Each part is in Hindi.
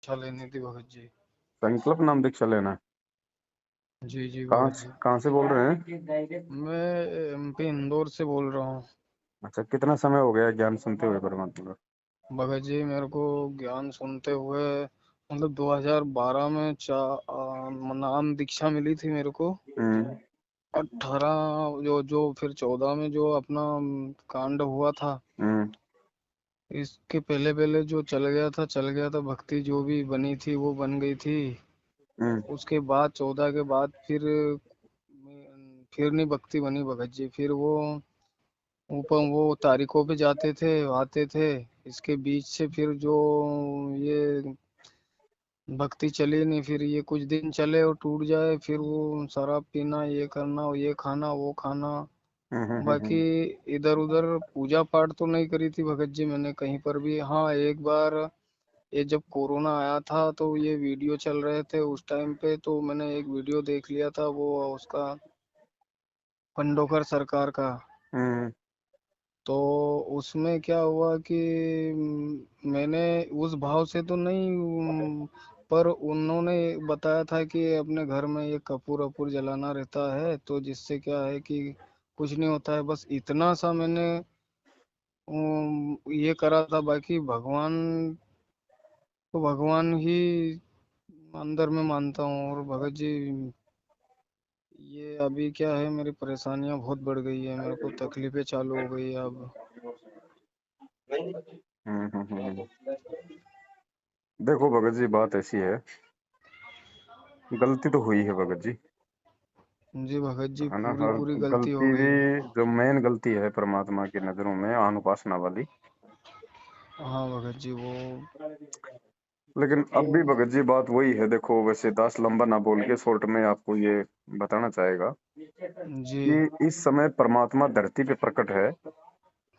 दीक्षा लेनी थी भगत जी। संकल्प नाम दीक्षा लेना है। जी जी कहाँ भगत जी। कहाँ से बोल रहे हैं? मैं एमपी इंदौर से बोल रहा हूँ। अच्छा, कितना समय हो गया ज्ञान सुनते हुए परमात्मा का? भगत जी मेरे को ज्ञान सुनते हुए मतलब 2012 में नाम दीक्षा मिली थी मेरे को। हम्म 18 जो जो फिर 14 में जो अपना कांड हुआ था। हम्म इसके पहले पहले जो चल गया था भक्ति जो भी बनी थी वो बन गई थी। हम्म उसके बाद 14 के बाद फिर नहीं भक्ति बनी भगत जी। फिर वो ऊपर वो तारीखों पे जाते थे आते थे। इसके बीच से फिर जो ये भक्ति चली नहीं। फिर ये कुछ दिन चले और टूट जाए। फिर वो शराब पीना ये करना ये खाना वो खाना। हम्म हम्म हम्म बाकी हम्म इधर उधर पूजा पाठ तो नहीं करी थी भगत जी मैंने कहीं पर भी। हाँ एक बार ये जब कोरोना आया था तो ये वीडियो चल रहे थे उस टाइम पे तो मैंने एक वीडियो देख लिया था वो उसका पंडोकर सरकार का। हम्म, तो उसमें क्या हुआ कि मैंने उस भाव से तो नहीं पर उन्होंने बताया था कि अपने घर में ये कपूर वपूर जलाना रहता है तो जिससे क्या है कि कुछ नहीं होता है। बस इतना सा मैंने ये करा था। बाकी भगवान तो भगवान ही अंदर में मानता हूँ। और भगत जी ये अभी क्या है मेरी परेशानियां बहुत बढ़ गई है। मेरे को तकलीफें चालू हो गई है अब। देखो भगत जी, बात ऐसी है, गलती तो हुई है भगत जी, जी भगत जी है ना। पूरी और पूरी गलती हो गलती भी, गई। जो मेन गलती है परमात्मा की नजरों में, अनुपासना वाली। हाँ भगत जी वो। लेकिन अब भी भगत जी बात वही है। देखो, वैसे दास लंबा ना बोल के शॉर्ट में आपको ये बताना चाहेगा जी कि इस समय परमात्मा धरती पे प्रकट है।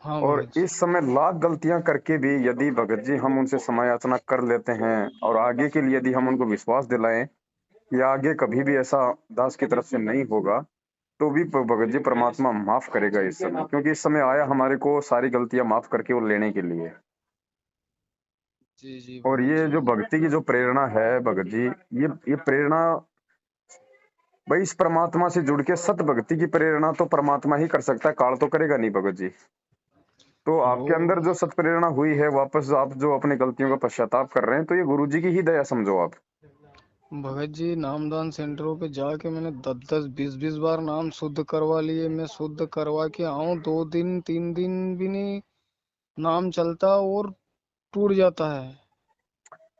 हाँ और भगत जी। इस समय लाख गलतियां करके भी यदि भगत जी हम उनसे समय याचना कर लेते हैं और आगे के लिए यदि हम उनको विश्वास दिलाएं कि आगे कभी भी ऐसा दास की तरफ से नहीं होगा, तो भी भगत जी परमात्मा माफ करेगा इस समय, क्योंकि इस समय आया हमारे को सारी गलतियां माफ करके वो लेने के लिए। जी जी और भगत ये जी। जो भक्ति की जो प्रेरणा है भगत जी, ये प्रेरणा भाई इस परमात्मा से जुड़ के सत भक्ति की प्रेरणा तो परमात्मा ही कर सकता है, काल तो करेगा नहीं भगत जी। तो वो आपके अंदर जो सत प्रेरणा हुई है, वापस आप जो अपनी गलतियों का पश्चाताप कर रहे हैं, तो ये गुरु जी की ही दया समझो आप। भगत जी नामदान सेंटरों पे जाके मैंने 10 10 20 20 बार नाम शुद्ध करवा लिए। मैं शुद्ध करवा के आऊं 2 दिन 3 दिन भी नहीं नाम चलता और टूट जाता है।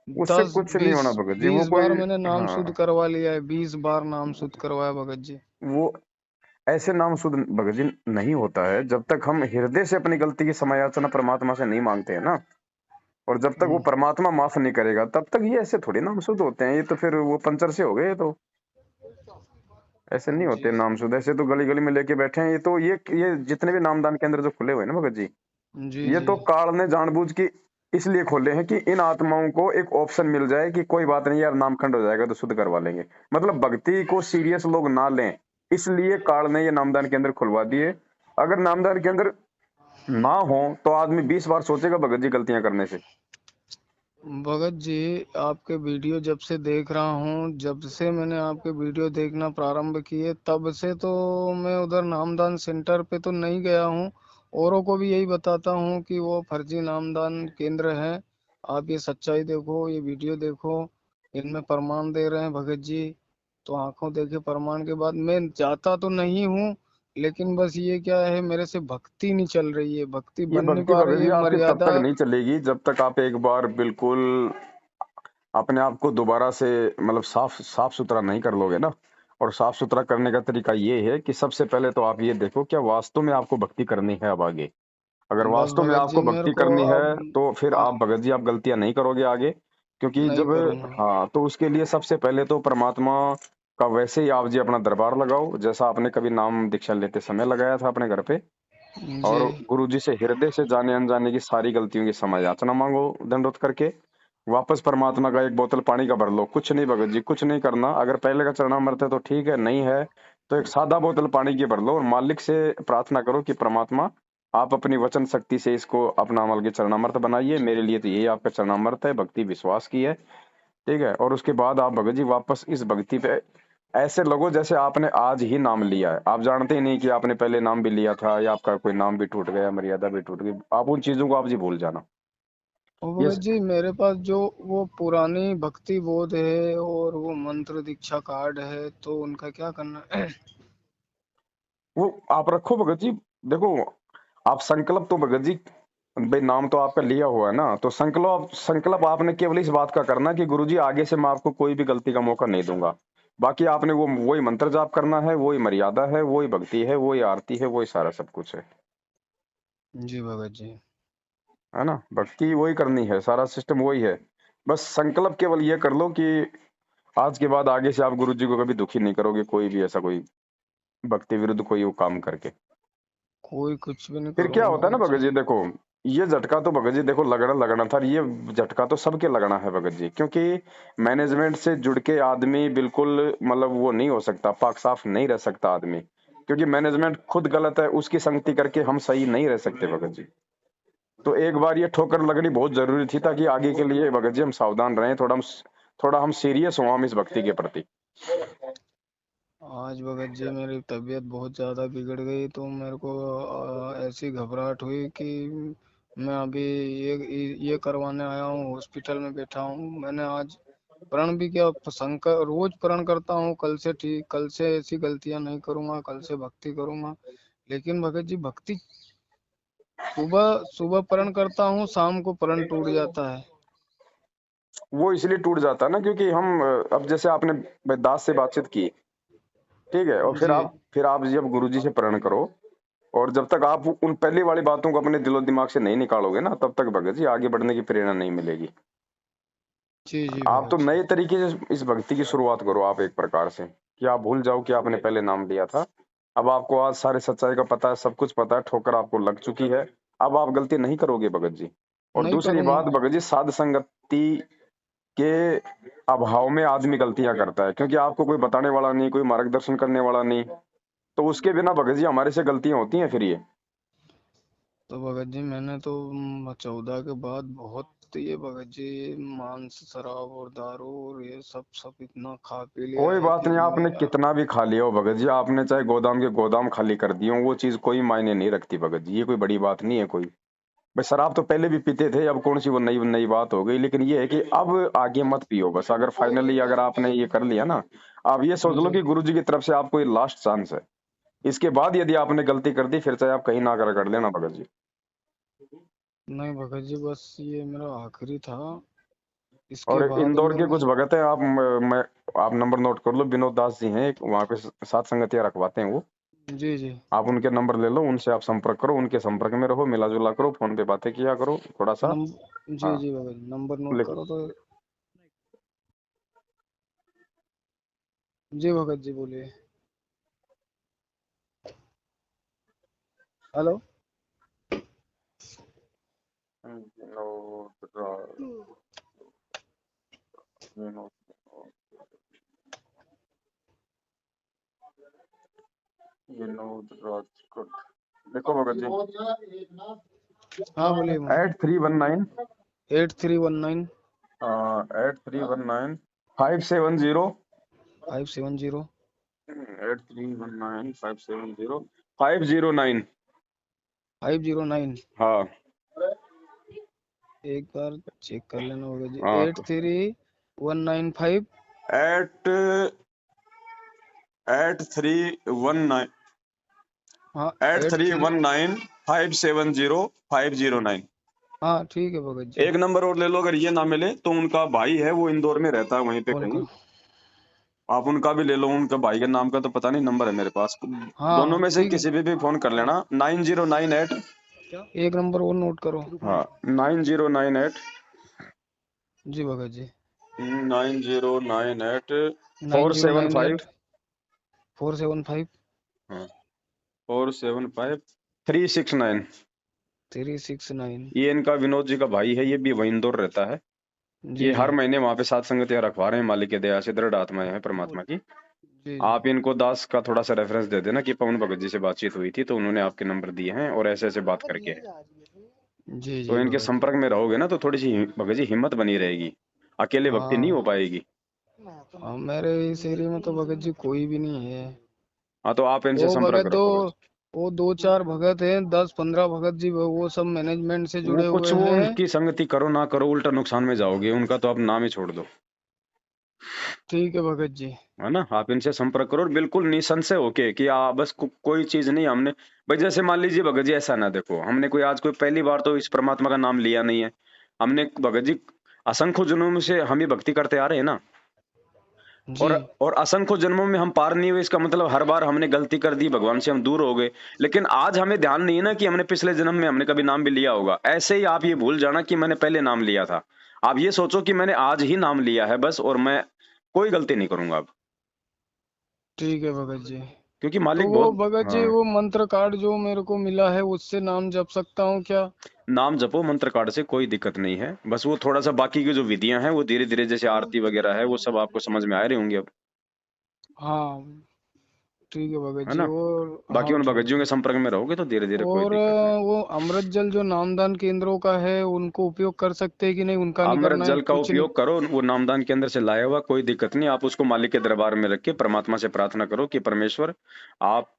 उससे दस कुछ नहीं बीस होना भगत जी, वो 20 बार कोई, मैंने नाम शुद्ध हाँ, करवा लिया है। 20 बार नाम शुद्ध करवाया भगत जी। वो ऐसे नाम शुद्ध भगत जी नहीं होता है जब तक हम हृदय से अपनी गलती की क्षमायाचना परमात्मा से नहीं मांगते हैं ना। और जब तक वो हम्म, परमात्मा माफ नहीं करेगा तब तक ये ऐसे थोड़ी नाम शुद्ध होते हैं। ये तो फिर वो पंचर से हो गए। ये तो ऐसे नहीं जी होते नाम शुद्ध। ऐसे तो गली गली में लेके बैठे हैं। ये तो ये जितने भी नामदान केंद्र जो खुले हुए हैं ना भगत जी, जी ये जी तो काल ने जानबूझ के इसलिए खोले हैं कि इन आत्माओं को एक ऑप्शन मिल जाए कि कोई बात नहीं यार, नामखंड हो जाएगा तो शुद्ध करवा लेंगे। मतलब भक्ति को सीरियस लोग ना लें, इसलिए काल ने ये नामदान केंद्र खुलवा दिए। अगर नामदान केंद्र ना हो तो आदमी 20 बार सोचेगा भगत जी गलतियां करने से। भगत जी आपके वीडियो जब से देख रहा हूँ जब से मैंने आपके वीडियो देखना प्रारंभ किए तब से तो मैं उधर नामदान सेंटर पे तो नहीं गया हूँ। औरों को भी यही बताता हूँ कि वो फर्जी नामदान केंद्र है। आप ये सच्चाई देखो ये वीडियो देखो इनमें प्रमाण दे रहे हैं भगत जी। तो आंखों देखे प्रमाण के बाद मैं जाता तो नहीं हूँ। लेकिन बस ये क्या है मेरे से भक्ति नहीं चल रही है। भक्ति ये बन नहीं भक्ति पा भगत रही जी है आपकी तब मर्यादा। तक नहीं चलेगी जब तक आप एक बार बिल्कुल अपने आप को दोबारा से, मतलब साफ साफ सुथरा नहीं कर लोगे ना। और साफ सुथरा करने का तरीका ये है कि सबसे पहले तो आप ये देखो क्या वास्तव में आपको भक्ति करनी है अब आगे। अगर बस वास्तव में भगत जी आपको मेरे भक्ति को करनी है अब तो फिर आ, आप भगत जी आप गलतियां नहीं करोगे आगे। क्योंकि नहीं जब, करूंगा। हाँ, तो उसके लिए सबसे पहले तो परमात्मा का वैसे ही आप जी अपना दरबार लगाओ, जैसा आपने कभी नाम दीक्षा लेते समय लगाया था अपने घर पे। जी और गुरु जी से हृदय से जाने अनजाने की सारी गलतियों की क्षमा याचना मांगो दंडवत करके। वापस परमात्मा का एक बोतल पानी का भर लो। कुछ नहीं भगत जी, कुछ नहीं करना। अगर पहले का चरणामृत है तो ठीक है, नहीं है तो एक सादा बोतल पानी की भर लो और मालिक से प्रार्थना करो कि परमात्मा आप अपनी वचन शक्ति से इसको अपना अमल के चरणामृत बनाइए। मेरे लिए तो यही आपका चरणामृत है, भक्ति विश्वास की है। ठीक है, और उसके बाद आप भगत जी वापस इस भक्ति पे ऐसे लगो जैसे आपने आज ही नाम लिया है। आप जानते ही नहीं कि आपने पहले नाम भी लिया था, या आपका कोई नाम भी टूट गया, मर्यादा भी टूट गई, आप उन चीजों को आप जी भूल जाना। और ये भगत जी मेरे पास जो वो पुरानी भक्ति बोध है और वो मंत्र दीक्षा कार्ड है, तो उनका क्या करना है? वो आप रखो भगत जी। देखो, आप संकल्प तो भगत जी, भाई नाम तो आपका लिया हुआ है ना, तो संकल्प संकल्प आपने केवल इस बात का करना कि गुरुजी आगे से मैं आपको कोई भी गलती का मौका नहीं दूंगा। बाकी आपने वो वही मंत्र जाप करना है, वही मर्यादा है, वही भक्ति है, वही आरती है, वही सारा सब कुछ है। जी भगत जी। है ना, भक्ति वही करनी है, सारा सिस्टम वही है। बस संकल्प केवल ये कर लो कि आज के बाद आगे से आप गुरुजी को कभी दुखी नहीं करोगे, कोई भी ऐसा कोई भक्ति विरुद्ध कोई वो काम करके। कोई कुछ भी नहीं फिर क्या करूंगा होता है ना भगत भगत जी। जी, देखो ये झटका तो भगत जी देखो लगना लगना था, ये झटका तो सबके लगना है भगत जी, क्योंकि मैनेजमेंट से जुड़ के आदमी बिल्कुल मतलब वो नहीं हो सकता, पाक साफ नहीं रह सकता आदमी, क्योंकि मैनेजमेंट खुद गलत है, उसकी संगति करके हम सही नहीं रह सकते भगत जी। तो एक बार ये ठोकर लगनी बहुत जरूरी थी, ताकि आगे के लिए भगत जी हम सावधान रहें, थोड़ा हम सीरियस हो हम इस भक्ति के प्रति। आज भगत जी मेरी तबीयत बहुत ज़्यादा बिगड़ गई, तो मेरे को ऐसी घबराहट हुई कि मैं अभी ये करवाने आया हूँ, हॉस्पिटल में बैठा हूँ। मैंने आज प्रण भी किया, शंकर रोज प्रण करता हूँ, कल से ठीक, कल से ऐसी गलतियां नहीं करूंगा, कल से भक्ति करूंगा। लेकिन भगत जी भक्ति सुबह सुबह प्रण करता हूँ, शाम को प्रण टूट जाता है। वो इसलिए टूट जाता है ना, क्योंकि हम अब जैसे आपने दास से बातचीत की, ठीक है, और जी फिर आप जब गुरुजी से प्रण करो, और जब तक आप उन पहली वाली बातों को अपने दिलो दिमाग से नहीं निकालोगे ना, तब तक भगत जी आगे बढ़ने की प्रेरणा नहीं मिलेगी। जी जी आप तो भगत जी। नए तरीके से इस भक्ति की शुरुआत करो, आप एक प्रकार से कि आप भूल जाओ कि आपने पहले नाम लिया था। अब आपको आज सारे सच्चाई का पता है, सब कुछ पता है, ठोकर आपको लग चुकी है। अब आप गलती नहीं करोगे भगत जी। और नहीं दूसरी करूंगा। बात भगत जी, साध संगति के अभाव में आदमी गलतियां करता है, क्योंकि आपको कोई बताने वाला नहीं, कोई मार्गदर्शन करने वाला नहीं, तो उसके बिना भगत जी हमारे से गलतियां होती हैं फिर ये। तो भगत जी मैंने तो 14 के बाद बहुत ये भगत जी मांस शराब और दारू और ये सब सब इतना खा पी लिया कोई है बात कि नहीं, आपने मेरा। कितना भी खा लिया हो भगत जी, आपने चाहे गोदाम के गोदाम खाली कर दिए हो, वो चीज कोई मायने नहीं रखती भगत जी, ये कोई बड़ी बात नहीं है कोई। भाई शराब तो पहले भी पीते थे, अब कौन सी वो नई नई बात हो गई, लेकिन ये है कि अब आगे मत पियो बस। अगर फाइनली अगर आपने ये कर लिया ना, आप ये सोच लो जी कि गुरुजी की तरफ से आपको ये लास्ट चांस है। इसके बाद यदि आपने गलती कर दी, फिर चाहे आप कहीं ना कर लेना भगत जी। नहीं भगत जी, बस ये मेरा आखिरी था, इसके और बाद इंदौर मेरे के को। कुछ भगत है, आप नंबर नोट कर लो, विनोद दास जी हैं एक, वहाँ पे सात संगतियां रखवाते हैं वो। जी जी। आप उनके नंबर ले लो, उनसे आप संपर्क करो, उनके संपर्क में रहो, मिला जुला करो, फोन पे बातें किया करो थोड़ा सा। नंबर जी हाँ, जी भगत जी, नंबर नोट लिख। करो तो। जी भगत जी बोलिए। हेलो। विनोद विनोद विनोद राजकोट, देखो भगत जी, हाँ बोलिए। 8319 8319 8319 570 570 8319 570 509। 509। हाँ एक बार चेक कर लेना होगा जी। हाँ, 83195। एट 8319, हाँ eight eight three three one nine 570 509। हाँ ठीक है भगत जी। एक नंबर और ले लो, अगर ये ना मिले तो उनका भाई है, वो इंदौर में रहता है वहीं पे कॉल कहीं, करो। आप उनका भी ले लो, उनका भाई के नाम का तो पता नहीं, नंबर है मेरे पास। हाँ दोनों हाँ में से ठीक है। किसी भी फोन कर लेना, 9098। एक नंबर और नोट करो। हाँ, 9098, ji Bhagat ji. 9098 nine four zero seven nine five eight 475 हाँ 475369। 369। ये इनका विनोद जी का भाई है, ये भी वहीं इंदौर रहता है। जी ये जी हर महीने वहां पे सात संगतियां रखवा रहे हैं, मालिक की दया से, दृढ़ आत्माएं हैं परमात्मा की। जी जी। आप इनको दास का थोड़ा सा रेफरेंस दे देना कि पवन भगत जी से बातचीत हुई थी, तो उन्होंने आपके नंबर दिए हैं और ऐसे ऐसे बात करके है। जी तो जी इनके भगत जी। संपर्क में रहोगे ना, तो थोड़ी सी भगत जी हिम्मत बनी रहेगी। अकेले भक्ति नहीं हो हाँ पाएगी। हाँ, मेरे इस एरिया में तो भगत जी कोई भी नहीं है। हाँ तो आप इनसे वो संपर्क भगत दो, रखो बस। वो दो चार भगत हैं, 10-15 भगत जी, वो सब मैनेजमेंट से वो जुड़े कुछ हुए वो हैं। उनकी संगति करो ना करो, उल्टा नुकसान में जाओगे, उनका तो आप नाम ही छोड़ दो। ठीक है भगत जी। है ना, आप इनसे संपर्क करो और बिल्कुल निसंशय होके कि बस कोई चीज नहीं हमने। भाई जैसे मान लीजिए भगत जी, ऐसा ना देखो, हमने कोई आज कोई पहली बार तो इस परमात्मा का नाम लिया नहीं है। हमने भगत जी असंख्य जन्मों से हम ही भक्ति करते आ रहे हैं ना। जी और असंख्य जन्मों में हम पार नहीं हुए, इसका मतलब हर बार हमने गलती कर दी, भगवान से हम दूर हो गए। लेकिन आज हमें ध्यान नहीं है ना कि हमने पिछले जन्म में हमने कभी नाम भी लिया होगा। ऐसे ही आप ये भूल जाना कि मैंने पहले नाम लिया था। आप ये सोचो कि मैंने आज ही नाम लिया है बस, और मैं कोई गलती नहीं करूंगा अब। ठीक है भगत जी। क्योंकि तो मालिक वो बहुत। भगत जी, हाँ, वो मंत्र कार्ड जो मेरे को मिला है उससे नाम जप सकता हूँ क्या? नाम जपो मंत्र कार्ड से, कोई दिक्कत नहीं है। बस वो थोड़ा सा बाकी की जो विधियां हैं वो धीरे धीरे, जैसे आरती वगैरह है, वो सब आपको समझ में आ रही होंगी अब। हाँ ठीक है भगत है जी। ना। और बाकी हाँ उन ठीक भगत है। जियों के संपर्क में रहोगे तो धीरे धीरे कोई और दिक्कत नहीं। वो अमृत जल जो नामदान केंद्रों का है उनको उपयोग कर सकते हैं कि नहीं, उनका नहीं अमृत करना है जल का कुछ नहीं? उपयोग करो, वो नामदान के अंदर से लाया हुआ, कोई दिक्कत नहीं। आप उसको मालिक के दरबार में रख के परमात्मा से प्रार्थना करो कि परमेश्वर, आप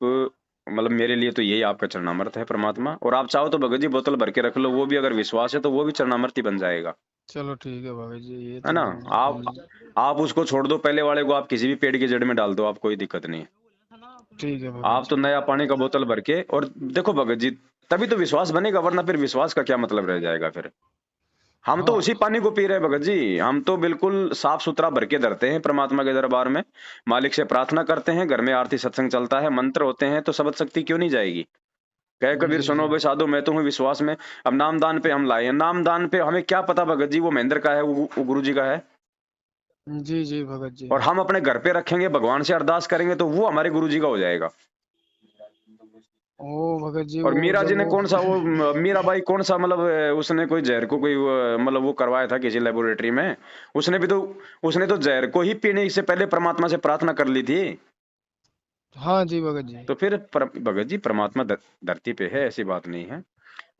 मतलब मेरे लिए तो यही आपका चरणामृत है परमात्मा। और आप चाहो तो भगत जी बोतल भर के रख लो, वो भी अगर विश्वास है तो वो भी चरणामृत ही बन जाएगा। चलो ठीक है भगत जी, ये है तो ना। आप हम। आप उसको छोड़ दो, पहले वाले को आप किसी भी पेड़ की जड़ में डाल दो, आप कोई दिक्कत नहीं। ठीक है भगत आप तो जी। नया पानी का बोतल भर के, और देखो भगत जी, तभी तो विश्वास बनेगा, वरना फिर विश्वास का क्या मतलब रह जाएगा फिर। हम तो उसी हाँ पानी को पी रहे हैं भगत जी, हम तो बिल्कुल साफ सुथरा भर के धरते हैं परमात्मा के दरबार में। मालिक से प्रार्थना करते हैं, घर में आरती सत्संग चलता है, मंत्र होते हैं, तो सबद शक्ति क्यों नहीं जाएगी। कहे कबीर जी सुनो जी। बे साधो, मैं तो हूँ विश्वास में। अब नामदान पे हम लाए हैं, नामदान पे हमें क्या पता भगत जी वो महेंद्र का है, वो गुरु जी का है। जी जी भगत जी। और हम अपने घर पे रखेंगे, भगवान से अरदास करेंगे, तो वो हमारे गुरु जी का हो जाएगा। ओ भगत जी, और वो मीरा जी जब ने वो कौन सा वो मीरा बाई कौन सा मतलब उसने कोई जहर को कोई मतलब वो करवाया था किसी लेबोरेटरी में। उसने भी तो, उसने तो जहर को ही पीने से पहले परमात्मा से प्रार्थना कर ली थी। हाँ जी भगत जी। तो फिर भगत जी परमात्मा धरती पे है, ऐसी बात नहीं है।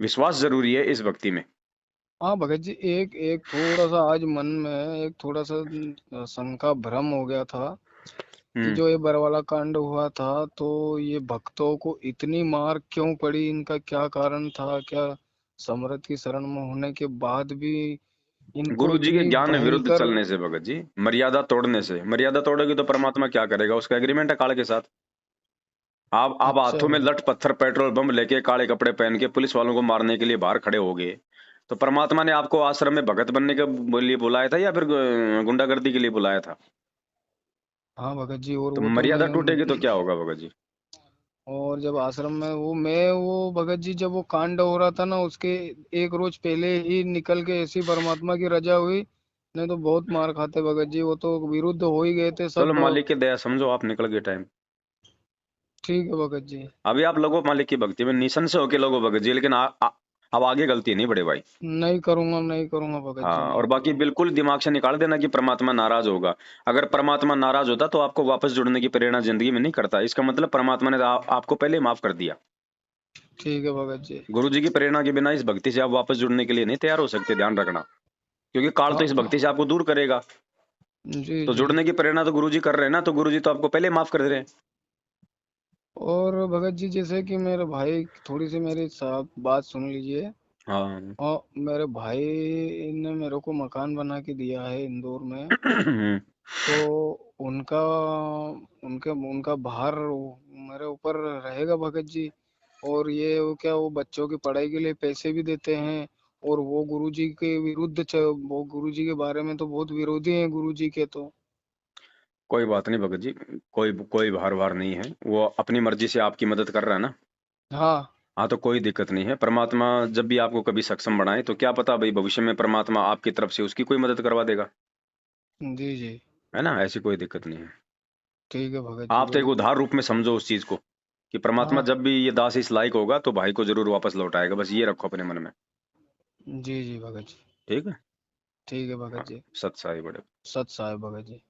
विश्वास जरूरी है इस भक्ति में। हाँ भगत जी, एक एक थोड़ा सा आज मन में एक थोड़ा सा शंका भ्रम हो गया था कि हम्म। जो ये बरवाला कांड हुआ था, तो ये भक्तों को इतनी मार क्यों पड़ी, इनका क्या कारण था क्या? समृद्ध की शरण में होने के बाद भी इनको गुरु जी के इतनी ज्ञान विरुद्ध भयंकर। चलने से भगत जी, मर्यादा तोड़ने से। मर्यादा तोड़ोगी तो परमात्मा क्या करेगा, उसका एग्रीमेंट है काल के साथ। आप अच्छा हाथों में भगत। लठ पत्थर पेट्रोल बम लेके, काले कपड़े पहन के पुलिस वालों को मारने के लिए बाहर खड़े हो गए। तो परमात्मा ने आपको आश्रम में भगत बनने के लिए बुलाया था या फिर गुंडागर्दी के लिए बुलाया था। हाँ भगत जी, और तो वो तो मर्यादा टूटेगी तो मैं क्या होगा भगत जी। और जब आश्रम में वो भगत जी, जब वो कांड हो रहा था ना, उसके एक रोज पहले ही निकल के ऐसी परमात्मा की रजा हुई, नहीं तो बहुत मार खाते भगत जी, वो तो विरुद्ध हो ही गए थे चलो सब। मालिक की दया समझो, आप निकल गए टाइम। ठीक है भगत जी। अभी आप लोगों मालिक की भक्ति में निशन से होके लोगो भगत जी, लेकिन अब आगे गलती नहीं बड़े भाई। नहीं करूंगा, नहीं करूंगा भगत जी, हाँ, नहीं और बाकी करूंगा। बिल्कुल दिमाग से निकाल देना कि परमात्मा नाराज होगा। अगर परमात्मा नाराज होता तो आपको वापस जुड़ने की प्रेरणा जिंदगी में नहीं करता। इसका मतलब परमात्मा ने आपको पहले माफ कर दिया। ठीक है भगत जी। गुरु जी की प्रेरणा के बिना इस भक्ति से आप वापस जुड़ने के लिए नहीं तैयार हो सकते, ध्यान रखना। क्योंकि काल तो हाँ इस भक्ति से हाँ, आपको दूर करेगा। जी तो जी। जुड़ने की प्रेरणा तो गुरु जी कर रहे हैं ना, तो गुरु जी तो आपको पहले माफ कर दे रहे हैं। और भगत जी, जैसे कि मेरे भाई, थोड़ी सी मेरी साथ बात सुन लीजिए। हाँ। और मेरे भाई ने मेरे को मकान बना के दिया है इंदौर में। तो उनका उनके उनका भार मेरे ऊपर रहेगा भगत जी। और ये वो बच्चों की पढ़ाई के लिए पैसे भी देते हैं। और वो गुरुजी के विरुद्ध वो गुरुजी के बारे में तो बहुत विरोधी हैं गुरुजी के तो। कोई बात नहीं भगत जी, कोई कोई भार वार नहीं है, वो अपनी मर्जी से आपकी मदद कर रहा है ना। हाँ हाँ तो कोई दिक्कत नहीं है। परमात्मा जब भी आपको कभी सक्षम बनाए तो क्या पता भाई, भविष्य में परमात्मा आपकी तरफ से उसकी कोई मदद करवा देगा। जी जी। है ना, ऐसी कोई दिक्कत नहीं है। ठीक है भगत जी, आप तो एक बिल्कुल। उधार रूप में समझो उस चीज को, कि परमात्मा हाँ जब भी ये दास इस लायक होगा तो भाई को जरूर वापस लौटाएगा, बस ये रखो अपने मन में। जी जी भगत जी। ठीक है। ठीक है भगत हाँ, जी। सत साई बड़े। सत साहेब भगत जी।